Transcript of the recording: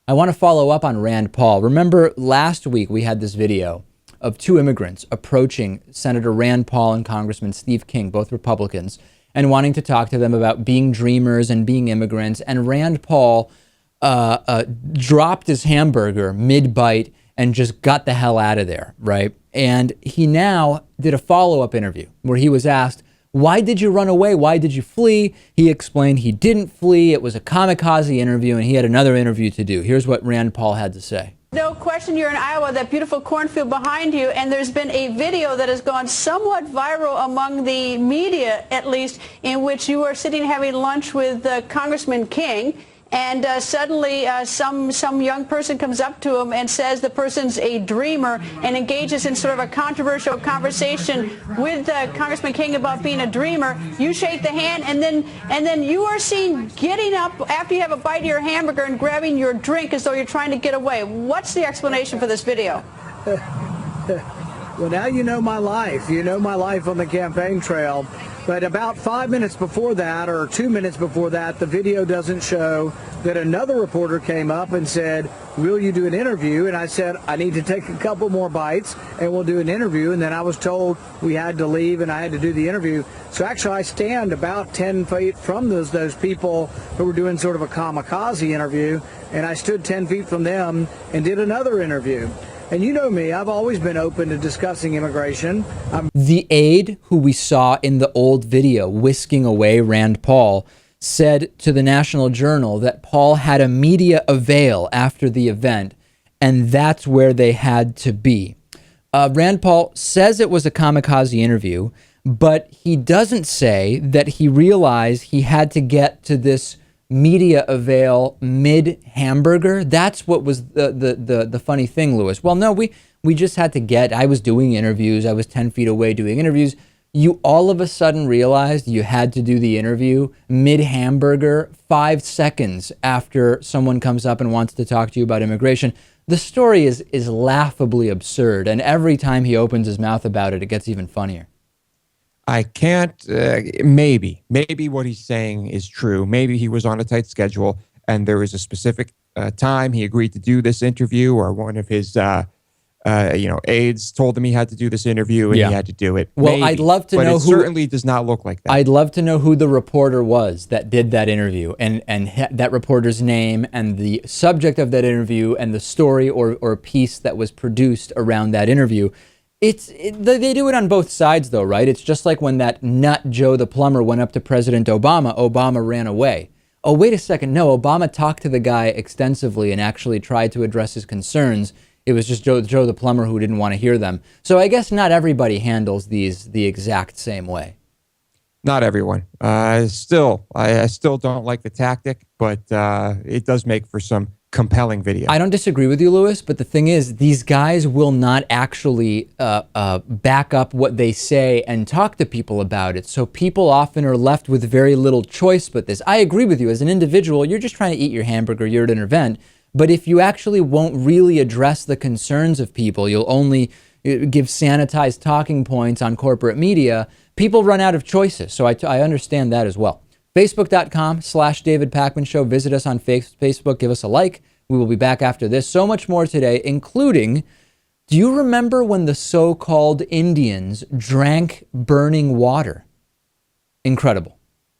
I want to follow up on Rand Paul. Remember last week we had this video of two immigrants approaching Senator Rand Paul and Congressman Steve King, both Republicans, and wanting to talk to them about being dreamers and being immigrants. And Rand Paul dropped his hamburger mid-bite and just got the hell out of there, right? And he now did a follow-up interview where he was asked, why did you run away? Why did you flee? He explained he didn't flee. It was a kamikaze interview, and he had another interview to do. Here's what Rand Paul had to say. No question you're in Iowa, that beautiful cornfield behind you, and there's been a video that has gone somewhat viral among the media, at least, in which you are sitting having lunch with Congressman King. And suddenly some young person comes up to him and says the person's a dreamer and engages in sort of a controversial conversation with Congressman King about being a dreamer. You shake the hand, and then you are seen getting up after you have a bite of your hamburger and grabbing your drink as though you're trying to get away. What's the explanation for this video? Well, now you know my life. You know my life on the campaign trail. But about 5 minutes before that, or 2 minutes before that, the video doesn't show that another reporter came up and said, will you do an interview? And I said, I need to take a couple more bites and we'll do an interview. And then I was told we had to leave and I had to do the interview. So actually I stand about 10 feet from those people who were doing sort of a kamikaze interview. And I stood 10 feet from them and did another interview. And you know me, I've always been open to discussing immigration. The aide who we saw in the old video whisking away Rand Paul said to the National Journal that Paul had a media avail after the event, and that's where they had to be. Rand Paul says it was a kamikaze interview, but he doesn't say that he realized he had to get to this media avail mid hamburger. That's what was the funny thing, Lewis. Well, no, we just had to get, I was doing interviews. I was 10 feet away doing interviews. You all of a sudden realized you had to do the interview mid hamburger 5 seconds after someone comes up and wants to talk to you about immigration. The story is laughably absurd. And every time he opens his mouth about it, it gets even funnier. I can't, maybe what he's saying is true. Maybe he was on a tight schedule and there was a specific time he agreed to do this interview, or one of his, aides told him he had to do this interview and he had to do it. Well, maybe, I'd love to but know it who, certainly does not look like that. I'd love to know who the reporter was that did that interview, and that reporter's name and the subject of that interview and the story or piece that was produced around that interview. They do it on both sides, though, right? It's just like when that nut Joe the plumber went up to President Obama. Obama ran away. Oh, wait a second. No, Obama talked to the guy extensively and actually tried to address his concerns. It was just Joe the plumber who didn't want to hear them. So I guess not everybody handles these the exact same way. Not everyone. I still don't like the tactic, but it does make for some compelling video. I don't disagree with you, Lewis, but the thing is, these guys will not actually back up what they say and talk to people about it. So people often are left with very little choice but this. I agree with you. As an individual, you're just trying to eat your hamburger, you're at an event. But if you actually won't really address the concerns of people, you'll only give sanitized talking points on corporate media, people run out of choices. So I understand that as well. Facebook.com/David Pakman Show. Visit us on Facebook. Give us a like. We will be back after this. So much more today, including, do you remember when the so-called Indians drank burning water? Incredible.